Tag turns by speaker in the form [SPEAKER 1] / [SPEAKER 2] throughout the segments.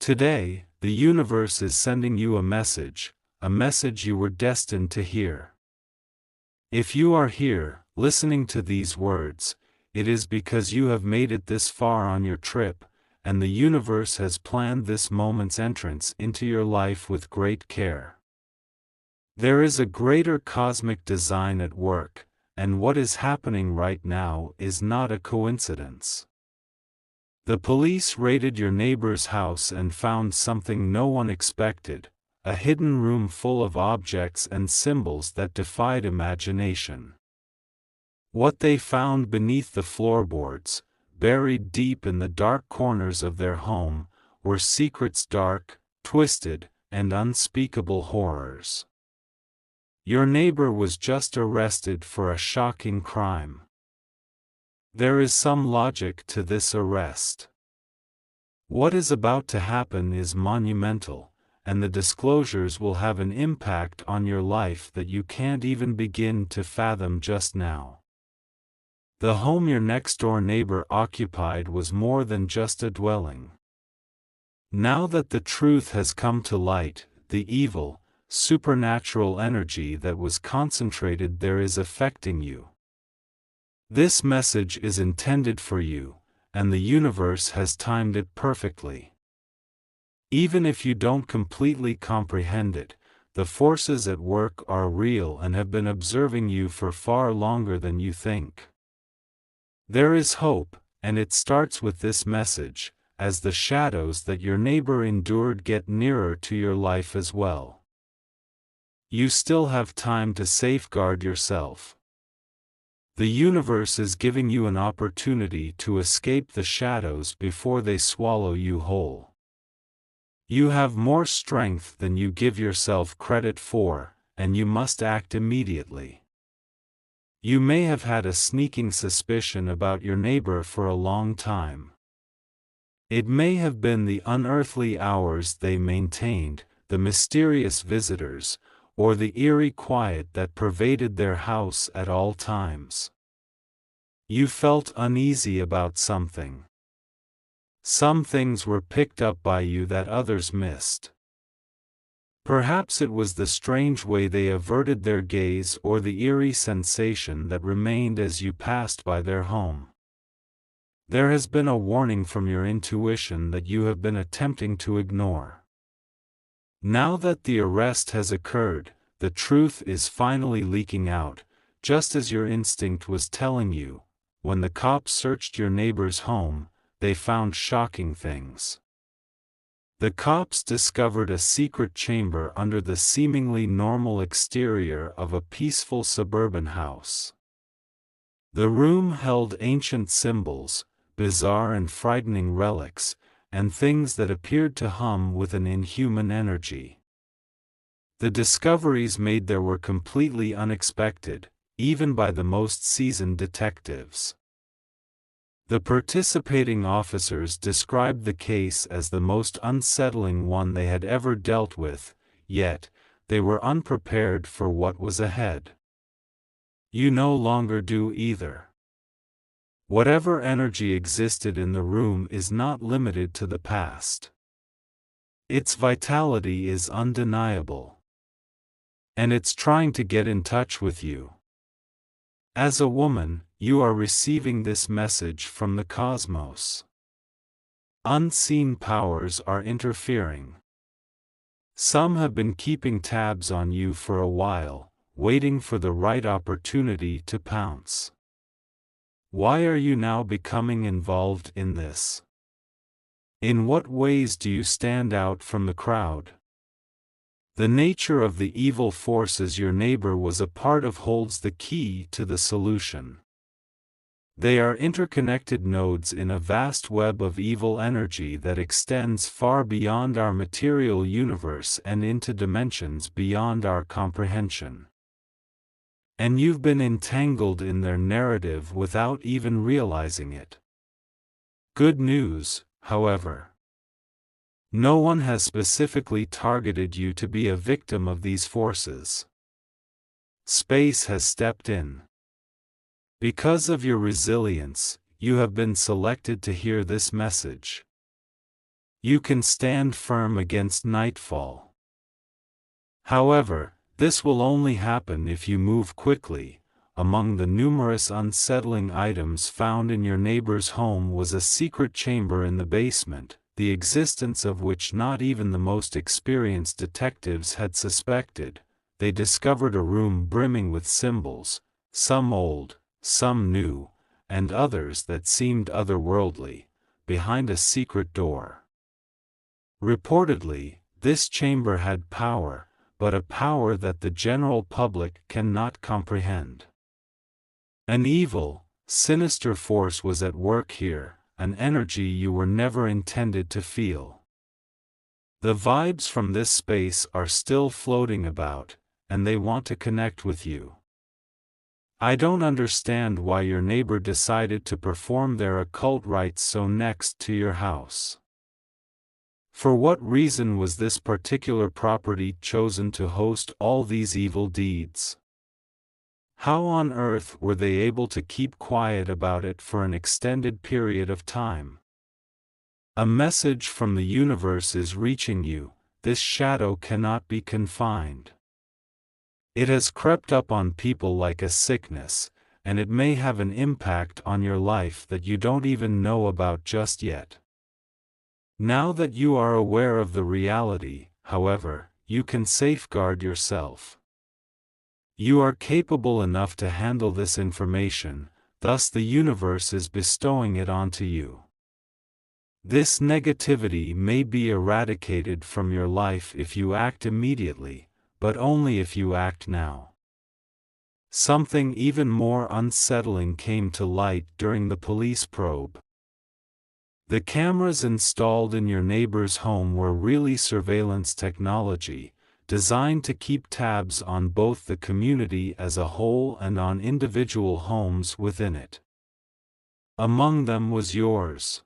[SPEAKER 1] Today, the universe is sending you a message you were destined to hear. If you are here, listening to these words, it is because you have made it this far on your trip, and the universe has planned this moment's entrance into your life with great care. There is a greater cosmic design at work, and what is happening right now is not a coincidence. The police raided your neighbor's house and found something no one expected, a hidden room full of objects and symbols that defied imagination. What they found beneath the floorboards, buried deep in the dark corners of their home, were secrets dark, twisted, and unspeakable horrors. Your neighbor was just arrested for a shocking crime. There is some logic to this arrest. What is about to happen is monumental, and the disclosures will have an impact on your life that you can't even begin to fathom just now. The home your next-door neighbor occupied was more than just a dwelling. Now that the truth has come to light, the evil, supernatural energy that was concentrated there is affecting you. This message is intended for you, and the universe has timed it perfectly. Even if you don't completely comprehend it, the forces at work are real and have been observing you for far longer than you think. There is hope, and it starts with this message, as the shadows that your neighbor endured get nearer to your life as well. You still have time to safeguard yourself. The universe is giving you an opportunity to escape the shadows before they swallow you whole. You have more strength than you give yourself credit for, and you must act immediately. You may have had a sneaking suspicion about your neighbor for a long time. It may have been the unearthly hours they maintained, the mysterious visitors, or the eerie quiet that pervaded their house at all times. You felt uneasy about something. Some things were picked up by you that others missed. Perhaps it was the strange way they averted their gaze or the eerie sensation that remained as you passed by their home. There has been a warning from your intuition that you have been attempting to ignore. Now that the arrest has occurred, the truth is finally leaking out, just as your instinct was telling you. When the cops searched your neighbor's home, they found shocking things. The cops discovered a secret chamber under the seemingly normal exterior of a peaceful suburban house. The room held ancient symbols, bizarre and frightening relics, and things that appeared to hum with an inhuman energy. The discoveries made there were completely unexpected, even by the most seasoned detectives. The participating officers described the case as the most unsettling one they had ever dealt with, yet, they were unprepared for what was ahead. You no longer do either. Whatever energy existed in the room is not limited to the past. Its vitality is undeniable. And it's trying to get in touch with you. As a woman, you are receiving this message from the cosmos. Unseen powers are interfering. Some have been keeping tabs on you for a while, waiting for the right opportunity to pounce. Why are you now becoming involved in this? In what ways do you stand out from the crowd? The nature of the evil forces your neighbor was a part of holds the key to the solution. They are interconnected nodes in a vast web of evil energy that extends far beyond our material universe and into dimensions beyond our comprehension. And you've been entangled in their narrative without even realizing it. Good news, however. No one has specifically targeted you to be a victim of these forces. Space has stepped in. Because of your resilience, you have been selected to hear this message. You can stand firm against nightfall. However, this will only happen if you move quickly. Among the numerous unsettling items found in your neighbor's home was a secret chamber in the basement, the existence of which not even the most experienced detectives had suspected. They discovered a room brimming with symbols, some old, some new, and others that seemed otherworldly, behind a secret door. Reportedly, this chamber had power, but a power that the general public cannot comprehend. An evil, sinister force was at work here, an energy you were never intended to feel. The vibes from this space are still floating about, and they want to connect with you. I don't understand why your neighbor decided to perform their occult rites so next to your house. For what reason was this particular property chosen to host all these evil deeds? How on earth were they able to keep quiet about it for an extended period of time? A message from the universe is reaching you. This shadow cannot be confined. It has crept up on people like a sickness, and it may have an impact on your life that you don't even know about just yet. Now that you are aware of the reality, however, you can safeguard yourself. You are capable enough to handle this information, thus the universe is bestowing it onto you. This negativity may be eradicated from your life if you act immediately, but only if you act now. Something even more unsettling came to light during the police probe. The cameras installed in your neighbor's home were really surveillance technology, designed to keep tabs on both the community as a whole and on individual homes within it. Among them was yours.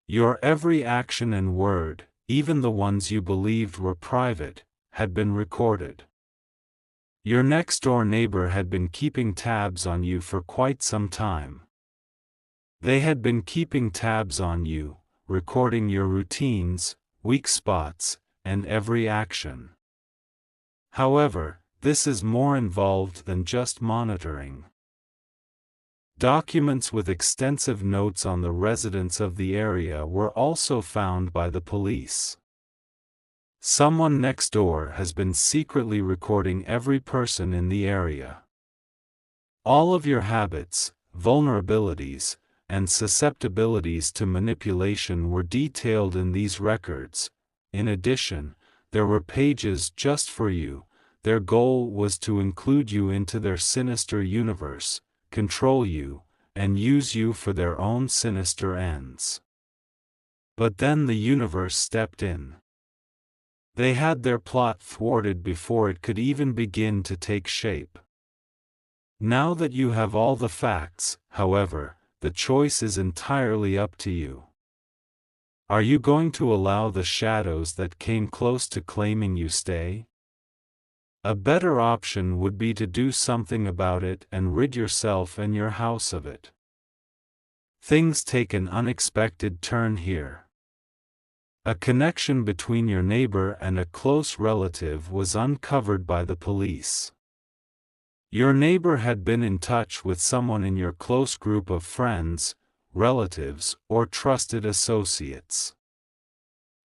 [SPEAKER 1] Your every action and word, even the ones you believed were private, had been recorded. Your next-door neighbor had been keeping tabs on you for quite some time. They had been keeping tabs on you, recording your routines, weak spots, and every action. However, this is more involved than just monitoring. Documents with extensive notes on the residents of the area were also found by the police. Someone next door has been secretly recording every person in the area. All of your habits, vulnerabilities, and susceptibilities to manipulation were detailed in these records. In addition, there were pages just for you. Their goal was to include you into their sinister universe, control you, and use you for their own sinister ends. But then the universe stepped in. They had their plot thwarted before it could even begin to take shape. Now that you have all the facts, however, the choice is entirely up to you. Are you going to allow the shadows that came close to claiming you stay? A better option would be to do something about it and rid yourself and your house of it. Things take an unexpected turn here. A connection between your neighbor and a close relative was uncovered by the police. Your neighbor had been in touch with someone in your close group of friends, relatives, or trusted associates.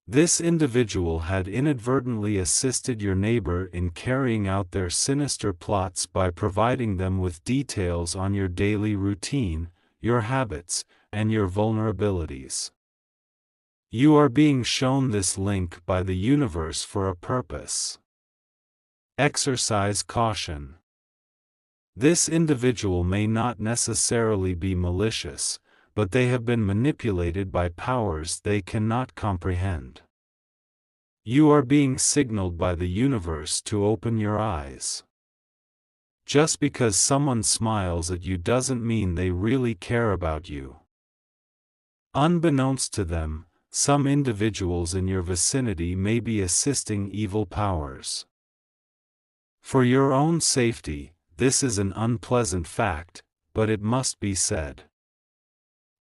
[SPEAKER 1] This individual had inadvertently assisted your neighbor in carrying out their sinister plots by providing them with details on your daily routine, your habits, and your vulnerabilities. You are being shown this link by the universe for a purpose. Exercise caution. This individual may not necessarily be malicious, but they have been manipulated by powers they cannot comprehend. You are being signaled by the universe to open your eyes. Just because someone smiles at you doesn't mean they really care about you. Unbeknownst to them, some individuals in your vicinity may be assisting evil powers. For your own safety, this is an unpleasant fact, but it must be said.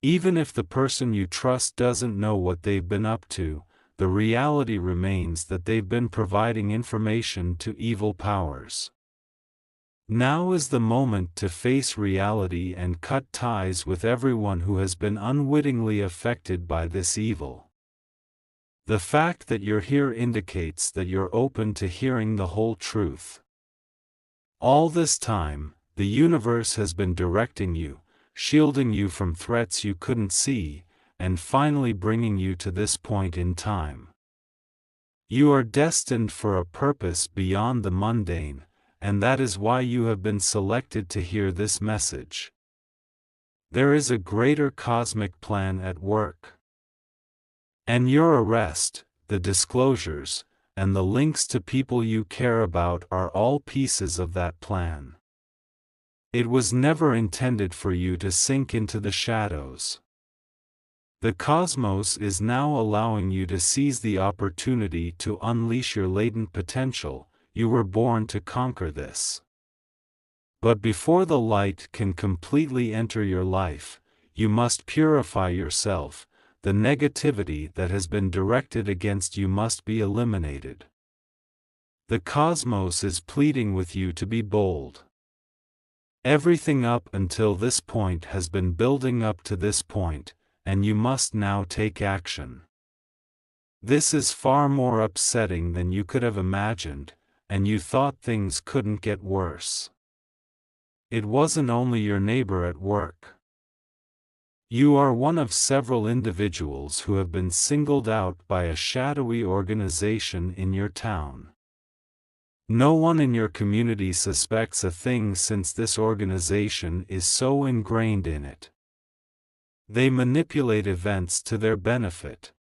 [SPEAKER 1] Even if the person you trust doesn't know what they've been up to, the reality remains that they've been providing information to evil powers. Now is the moment to face reality and cut ties with everyone who has been unwittingly affected by this evil. The fact that you're here indicates that you're open to hearing the whole truth. All this time, the universe has been directing you, shielding you from threats you couldn't see, and finally bringing you to this point in time. You are destined for a purpose beyond the mundane, and that is why you have been selected to hear this message. There is a greater cosmic plan at work. And your arrest, the disclosures, and the links to people you care about are all pieces of that plan. It was never intended for you to sink into the shadows. The cosmos is now allowing you to seize the opportunity to unleash your latent potential. You were born to conquer this. But before the light can completely enter your life, you must purify yourself. The negativity that has been directed against you must be eliminated. The cosmos is pleading with you to be bold. Everything up until this point has been building up to this point, and you must now take action. This is far more upsetting than you could have imagined, and you thought things couldn't get worse. It wasn't only your neighbor at work. You are one of several individuals who have been singled out by a shadowy organization in your town. No one in your community suspects a thing since this organization is so ingrained in it. They manipulate events to their benefit.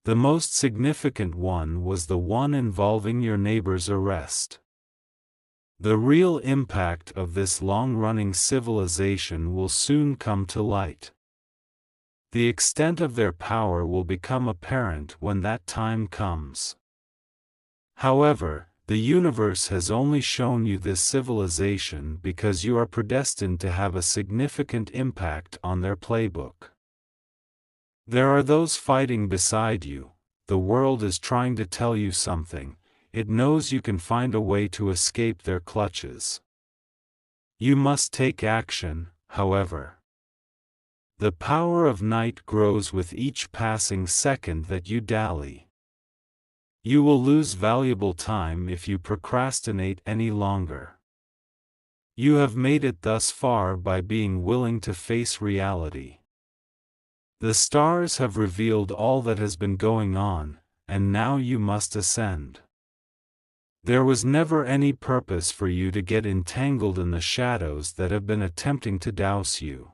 [SPEAKER 1] The most significant one was the one involving your neighbor's arrest. The real impact of this long-running civilization will soon come to light. The extent of their power will become apparent when that time comes. However, the universe has only shown you this civilization because you are predestined to have a significant impact on their playbook. There are those fighting beside you. The world is trying to tell you something. It knows you can find a way to escape their clutches. You must take action, however. The power of night grows with each passing second that you dally. You will lose valuable time if you procrastinate any longer. You have made it thus far by being willing to face reality. The stars have revealed all that has been going on, and now you must ascend. There was never any purpose for you to get entangled in the shadows that have been attempting to douse you.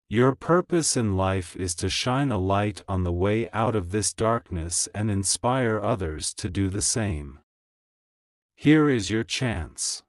[SPEAKER 1] Your purpose in life is to shine a light on the way out of this darkness and inspire others to do the same. Here is your chance.